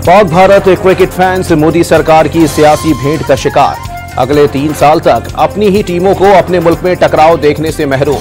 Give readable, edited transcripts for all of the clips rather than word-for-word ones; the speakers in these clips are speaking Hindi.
पाक भारत क्रिकेट फैंस मोदी सरकार की सियासी भेंट का शिकार। अगले 3 साल तक अपनी ही टीमों को अपने मुल्क में टकराव देखने से महरूम।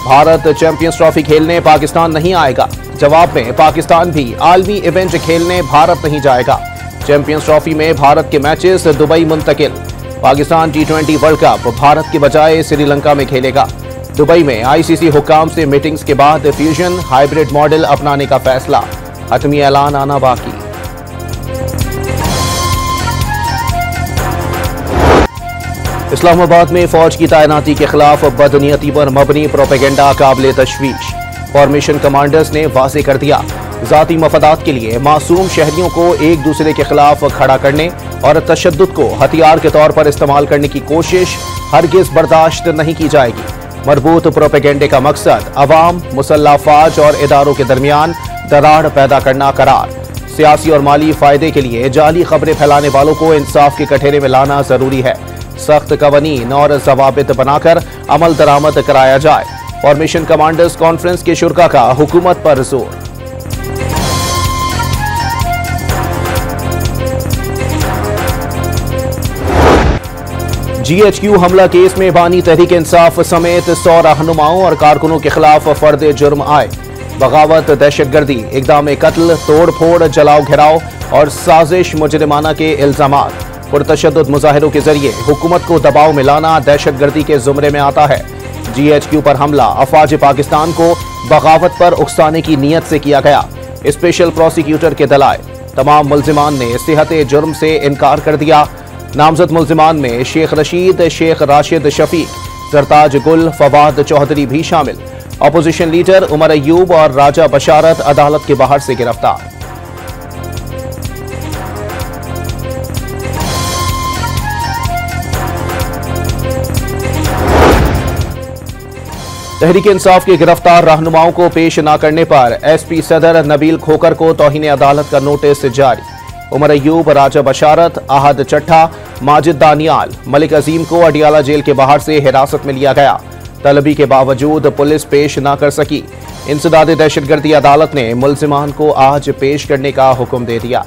भारत चैंपियंस ट्रॉफी खेलने पाकिस्तान नहीं आएगा। जवाब में पाकिस्तान भी आलमी इवेंट खेलने भारत नहीं जाएगा। चैंपियंस ट्रॉफी में भारत के मैचेस दुबई मुंतकिल। Pakistan T20 world cup Bharat के बजाय श्रीलंका में खेलेगा। दुबई में ICC हुक्काम से मीटिंग्स के बाद फ्यूजन हाइब्रिड मॉडल अपनाने का फैसला। हतमी ऐलान आना बाकी। इस्लामाबाद में फौज की तैनाती के खिलाफ बदनीयती पर मबनी प्रोपेगेंडा काबिल तशवीश। फॉर्मेशन कमांडर्स ने वाज़ेह कर दिया, जाती मफादात के लिए मासूम शहरियों को एक दूसरे के खिलाफ खड़ा करने और तशद्दुद को हथियार के तौर पर इस्तेमाल करने की कोशिश हरगिज़ बर्दाश्त नहीं की जाएगी। मरबूत प्रोपेगेंडे का मकसद अवाम, मुसल्लह अफवाज और इदारों के दरमियान दरार पैदा करना करार। सियासी और माली फायदे के लिए जाली खबरें फैलाने वालों को इंसाफ के कठेरे में लाना जरूरी है। सख्त कवानीन और जवाबित बनाकर अमल दरामद कराया जाए। फॉर्मेशन कमांडर्स कॉन्फ्रेंस के शुरा का हुकूमत पर जोर। GHQ हमला केस में बानी तहरीक इंसाफ समेत 100 रहनुमाओं और कारकुनों के खिलाफ फर्द जुर्म आए। बगावत, दहशतगर्दी, इक़दाम कत्ल, तोड़ फोड़, जलाओ घिराव और साजिश मुजरिमाना के इल्जामात। पुरतशद्दुद मुजाहिरों के जरिए हुकूमत को दबाव में लाना दहशतगर्दी के जुमरे में आता है। GHQ पर हमला अफवाज पाकिस्तान को बगावत पर उकसाने की नीयत से किया गया। स्पेशल प्रोसिक्यूटर के दलाइल, तमाम मुल्जिमान ने सेहत जुर्म से इनकार कर दिया। नामजद मुल्जिमान में शेख रशीद, शेख राशिद शफीक, जरताज गुल, फवाद चौधरी भी शामिल। अपोजिशन लीडर उमर अयूब और राजा बशारत अदालत के बाहर से गिरफ्तार। तहरीक इंसाफ के गिरफ्तार रहनुमाओं को पेश न करने पर SP सदर नबील खोकर को तौहीन अदालत का नोटिस जारी। उमर अयूब, राजा बशारत, आहद चट्ठा, माजिद दानियाल, मलिक अजीम को अडियाला जेल के बाहर से हिरासत में लिया गया। तलबी के बावजूद पुलिस पेश न कर सकी। इंसदाद दहशतगर्दी अदालत ने मुल्जिमान को आज पेश करने का हुक्म दे दिया।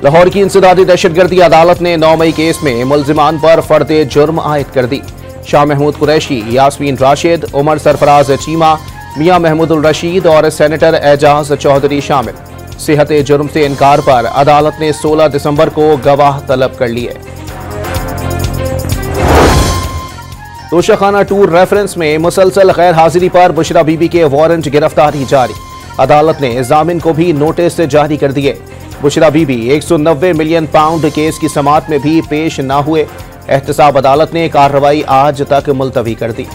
लाहौर की इंसदादी दहशतगर्दी अदालत ने 9 मई केस में मुल्जिमान पर फर्द जुर्म आयद कर दी। शाह महमूद कुरैशी, यास्मीन राशिद, उमर सरफराज चीमा, मियां महमूदुल रशीद और सेनेटर एजाज चौधरी शामिल। सेहत जुर्म से इनकार पर अदालत ने 16 दिसंबर को गवाह तलब कर लिए। तोशाखाना टूर रेफरेंस में मुसलसल गैर हाजिरी पर बुशरा बीबी के वारंट गिरफ्तारी जारी। अदालत ने जामिन को भी नोटिस जारी कर दिए। Bushra Bibi 190 million pound case की समाअत में भी पेश न हुए। एहतसाब अदालत ने कार्रवाई आज तक मुलतवी कर दी।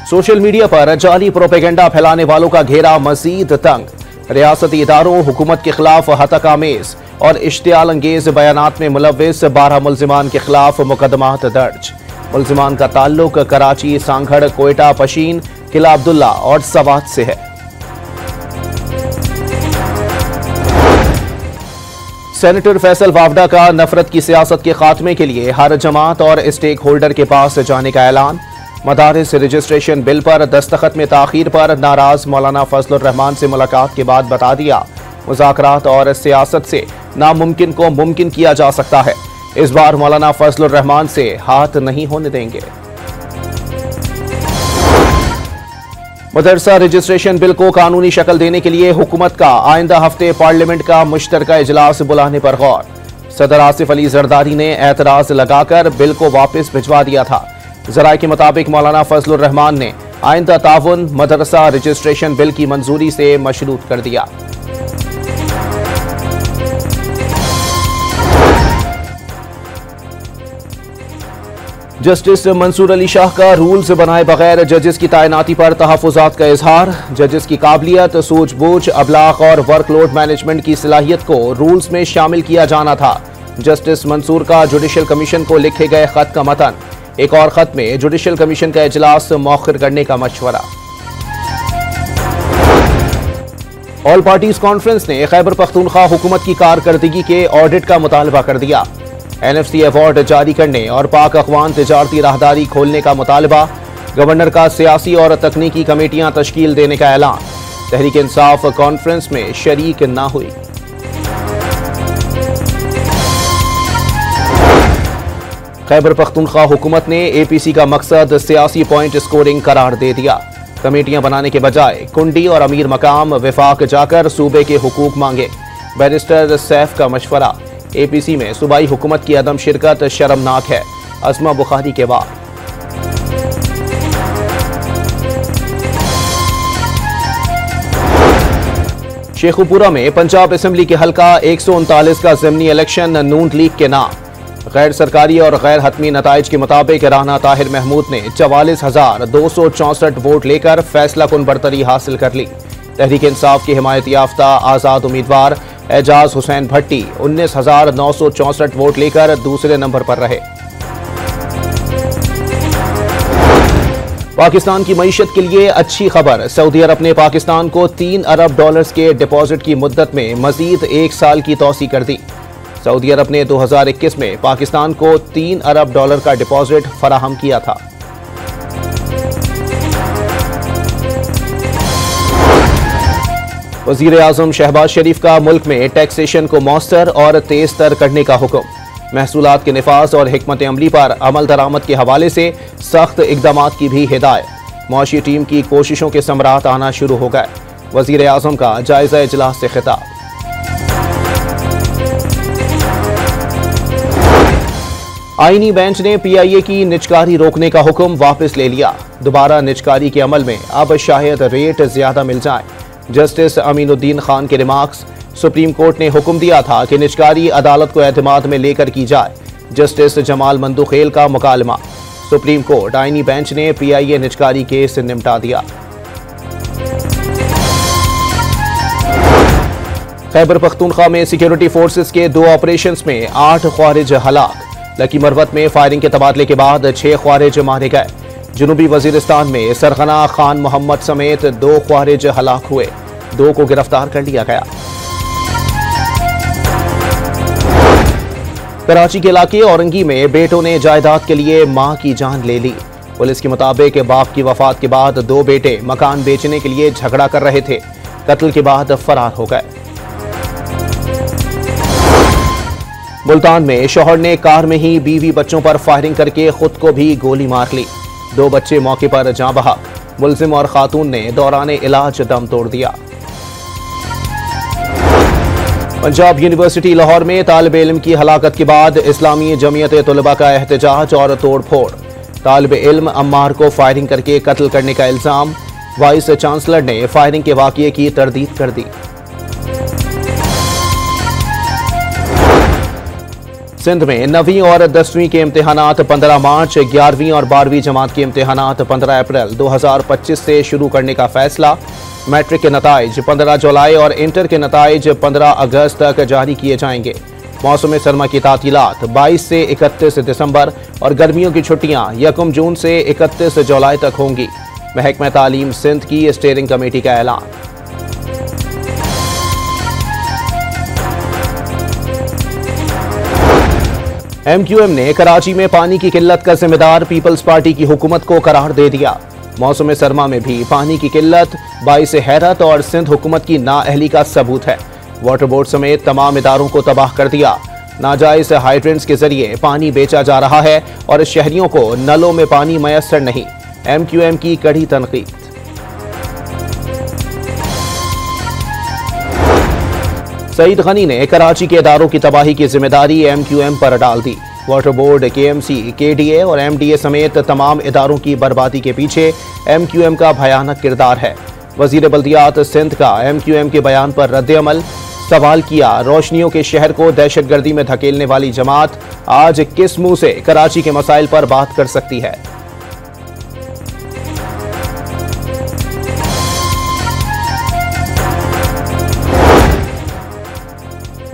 सोशल मीडिया पर जाली प्रोपेगेंडा फैलाने वालों का घेरा मजीद तंग। रियासती इदारों, हुकूमत के खिलाफ हतकामेज और इश्तियाल अंगेज बयानात में मुलव्विस 12 मुल्जिमान के खिलाफ मुकदमात दर्ज। मुल्जिमान का ताल्लुक कराची, सांगड़, कोयटा, पशीन, किला अब्दुल्ला और सवात से है। सेनेटर फैसल वावडा का नफरत की सियासत के खात्मे के लिए हर जमात और स्टेक होल्डर के पास जाने का ऐलान। मदारिस रजिस्ट्रेशन बिल पर दस्तखत में ताखीर पर नाराज मौलाना फजलुर रहमान से मुलाकात के बाद बता दिया, मुज़ाकरात और सियासत से नामुमकिन को मुमकिन किया जा सकता है। इस बार मौलाना फजलुर रहमान से हाथ नहीं होने देंगे। मदरसा रजिस्ट्रेशन बिल को कानूनी शक्ल देने के लिए हुकूमत का आइंदा हफ्ते पार्लियामेंट का मुश्तरका इजलास बुलाने पर गौर। सदर आसिफ अली जरदारी ने एतराज लगाकर बिल को वापस भिजवा दिया था। जराये के मुताबिक मौलाना फजलुर रहमान ने आइंदा ताउन मदरसा रजिस्ट्रेशन बिल की मंजूरी से मशरूत कर दिया। जस्टिस मंसूर अली शाह का रूल्स बनाए बगैर जजेस की तैनाती पर तहफ़्फ़ुज़ात का इजहार। जजेस की काबिलियत, सूझबूझ, अबलाग और वर्कलोड मैनेजमेंट की सलाहियत को रूल्स में शामिल किया जाना था। जस्टिस मंसूर का जुडिशल कमीशन को लिखे गए खत का मतन। एक और खत में जुडिशल कमीशन का इजलास मौखिर करने का मशवरा। ऑल पार्टीज कॉन्फ्रेंस ने खैबर पख्तूनख्वा हुकूमत की कारकर्दगी के ऑडिट का मुतालबा कर दिया। NFC अवार्ड जारी करने और पाक अफगान तिजारती राहदारी खोलने का मुतालबा। गवर्नर का सियासी और तकनीकी कमेटियां तश्कील देने का ऐलान। तहरीक इंसाफ कॉन्फ्रेंस में शरीक न हुई। खैबर पख्तूनख्वा हुकूमत ने APC का मकसद सियासी पॉइंट स्कोरिंग करार दे दिया। कमेटियां बनाने के बजाय कुंडी और अमीर मकाम विफाक जाकर सूबे के हुकूक मांगे। बैरिस्टर सैफ का मशवरा। APC में सूबाई हुकूमत की अदम शिरकत शर्मनाक है। अज़मा बुखारी के बाद शेखुपुरा में पंजाब असेंबली के हल्का 139 का ज़िमनी इलेक्शन नून लीग के नाम। गैर सरकारी और गैर हतमी नताइज के मुताबिक राना ताहिर महमूद ने 44,264 वोट लेकर फैसला कुन बरतरी हासिल कर ली। तहरीक इंसाफ की हिमायत याफ्ता आज़ाद उम्मीदवार एजाज हुसैन भट्टी 19,964 वोट लेकर दूसरे नंबर पर रहे। पाकिस्तान की मईशत के लिए अच्छी खबर। सऊदी अरब ने पाकिस्तान को $3 अरब के डिपॉजिट की मुद्दत में मजीद 1 साल की तौसी कर दी। सऊदी अरब ने 2021 में पाकिस्तान को $3 अरब का डिपॉजिट फराहम किया था। वजीर आजम शहबाज शरीफ का मुल्क में टैक्सेशन को मौसर और तेज तर करने का हुक्म। महसूलात के निफाज और हिकमत अमली पर अमल दरामद के हवाले से सख्त इकदामात की भी हिदायत। मुआशी टीम की कोशिशों के समरात आना शुरू हो गए। वजीर आजम का जायजा इजलास से खिताब। आईनी बेंच ने PIA की निजकारी रोकने का हुक्म वापस ले लिया। दोबारा निजकारी के अमल में अब शायद रेट ज्यादा मिल जाए। जस्टिस अमीनुद्दीन खान के रिमार्क्स। सुप्रीम कोर्ट ने हुक्म दिया था कि निजकारी अदालत को एतमाद में लेकर की जाए। जस्टिस जमाल मंदुखेल का मुकालमा। सुप्रीम कोर्ट आईनी बेंच ने PIA निजकारी केस निपटा दिया। खैबर पख्तूनख्वा में सिक्योरिटी फोर्सेस के 2 ऑपरेशंस में 8 ख्वारिज हलाक। लकी मरवत में फायरिंग के तबादले के बाद 6 ख्वारिज मारे गए। जनूबी वजीरिस्तान में सरगना खान मोहम्मद समेत 2 ख्वारिज हलाक हुए। 2 को गिरफ्तार कर लिया गया। कराची के इलाके औरंगी में बेटों ने जायदाद के लिए मां की जान ले ली। पुलिस के मुताबिक बाप की वफात के बाद 2 बेटे मकान बेचने के लिए झगड़ा कर रहे थे। कत्ल के बाद फरार हो गए। मुल्तान में शौहर ने कार में ही बीवी बच्चों पर फायरिंग करके खुद को भी गोली मार ली। 2 बच्चे मौके पर जाँ बहक। मुलजिम और खातून ने दौरान इलाज दम तोड़ दिया। पंजाब यूनिवर्सिटी लाहौर में तालिब इल्म की हलाकत के बाद इस्लामी जमीयत तलबा का एहतजाज और तोड़ फोड़। तालिब इल्म अम्मार को फायरिंग करके कत्ल करने का इल्जाम। वाइस चांसलर ने फायरिंग के वाकये की तरदीद कर दी। सिंध में 9वीं और 10वीं के इम्तिहानात 15 मार्च, 11वीं और 12वीं जमात के इम्तिहानात 15 अप्रैल 2025 से शुरू करने का फैसला। मैट्रिक के नताइज 15 जुलाई और इंटर के नताइज 15 अगस्त तक जारी किए जाएंगे। मौसम सरमा की तातीलात 22 से 31 दिसंबर और गर्मियों की छुट्टियां 1 जून से 31 जुलाई तक होंगी। महकमा तालीम सिंध की स्टीयरिंग कमेटी का ऐलान। MQM ने कराची में पानी की किल्लत का जिम्मेदार पीपल्स पार्टी की हुकूमत को करार दे दिया। मौसम सरमा में भी पानी की किल्लत बाइस हैरत और सिंध हुकूमत की नाअहली का सबूत है। वाटर बोर्ड समेत तमाम इदारों को तबाह कर दिया। नाजायज हाइड्रेंट्स के जरिए पानी बेचा जा रहा है और शहरियों को नलों में पानी मयसर नहीं। MQM की कड़ी तनकीद। सईद गनी ने कराची के इदारों की तबाही की जिम्मेदारी MQM पर डाल दी। वाटर बोर्ड, KMC, KDA और MDA समेत तमाम इदारों की बर्बादी के पीछे MQM का भयानक किरदार है। वजीर बल्दियात सिंध का MQM के बयान पर रद्द-ए-अमल। सवाल किया, रोशनियों के शहर को दहशतगर्दी में धकेलने वाली जमात आज किस मुंह से कराची के मसाइल पर बात कर सकती है।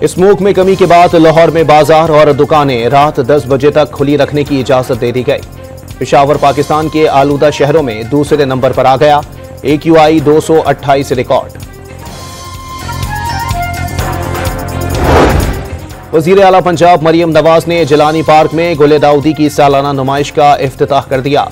स्मोक में कमी के बाद लाहौर में बाजार और दुकानें रात 10 बजे तक खुली रखने की इजाजत दे दी गई। पेशावर पाकिस्तान के आलूदा शहरों में दूसरे नंबर पर आ गया। AQI 228 record. वजीर आला पंजाब मरियम नवाज ने जिलानी पार्क में गुले दाऊदी की सालाना नुमाइश का इफ्तिताह कर दिया।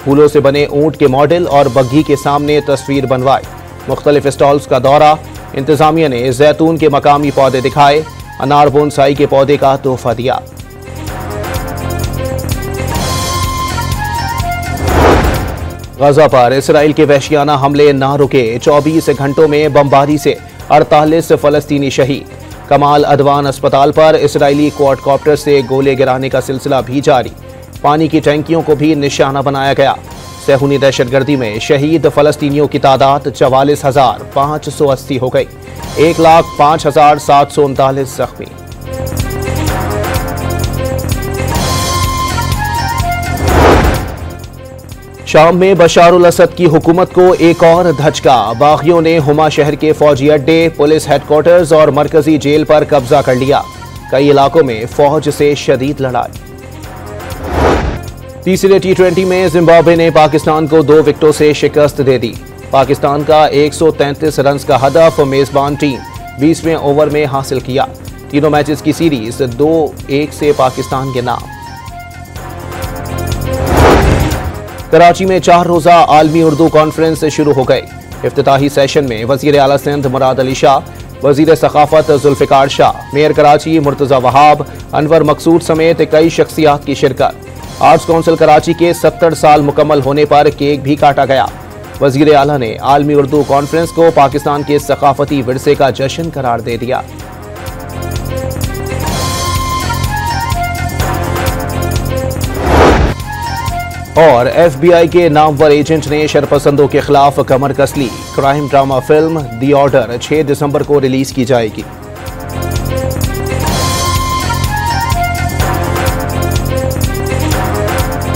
फूलों से बने ऊंट के मॉडल और बग्घी के सामने तस्वीर बनवाई। मुख्तलिफ स्टॉल्स का दौरा। इंतजामिया ने जैतून के मकामी पौधे दिखाए। अनार बोनसाई के पौधे का तोहफा दिया। गजा पर इसराइल के वहशियाना हमले ना रुके। 24 घंटों में बमबारी से 48 फलस्तीनी शहीद। कमाल अदवान अस्पताल पर इसराइली क्वाडकॉप्टर से गोले गिराने का सिलसिला भी जारी। पानी की टैंकियों को भी निशाना बनाया गया। सेहूनी दहशतगर्दी में शहीद फलस्तीनियों की तादाद 44,580 हो गई। 1,05,739 जख्मी। शाम में बशारुल असद की हुकूमत को एक और धचका। बागियों ने हुमा शहर के फौजी अड्डे, पुलिस हेडक्वार्टर्स और मरकजी जेल पर कब्जा कर लिया। कई इलाकों में फौज से शदीद लड़ाई। तीसरे T20 में जिम्बाब्वे ने पाकिस्तान को 2 विकेटों से शिकस्त दे दी। पाकिस्तान का 133 रन का हदफ मेजबान टीम 20वें ओवर में हासिल किया। तीनों मैचेस की सीरीज 2-1 से पाकिस्तान के नाम। कराची में 4 रोजा आलमी उर्दू कॉन्फ्रेंस शुरू हो गई। इफ्तिताही सेशन में वजीर आला सिंध मुराद अली शाह, वजीर सखाफत जुल्फिकार शाह, मेयर कराची मुर्तजा वहाब, अनवर मकसूद समेत कई शख्सियात की शिरकत। आर्ट्स काउंसिल कराची के 70 साल मुकम्मल होने पर केक भी काटा गया। वजीर आला ने आलमी उर्दू कॉन्फ्रेंस को पाकिस्तान के सकाफती विरसे का जश्न करार दे दिया। और FBI के नामवर एजेंट ने शरपसंदों के खिलाफ कमर कस ली। Crime drama film the order 6 दिसंबर को रिलीज की जाएगी।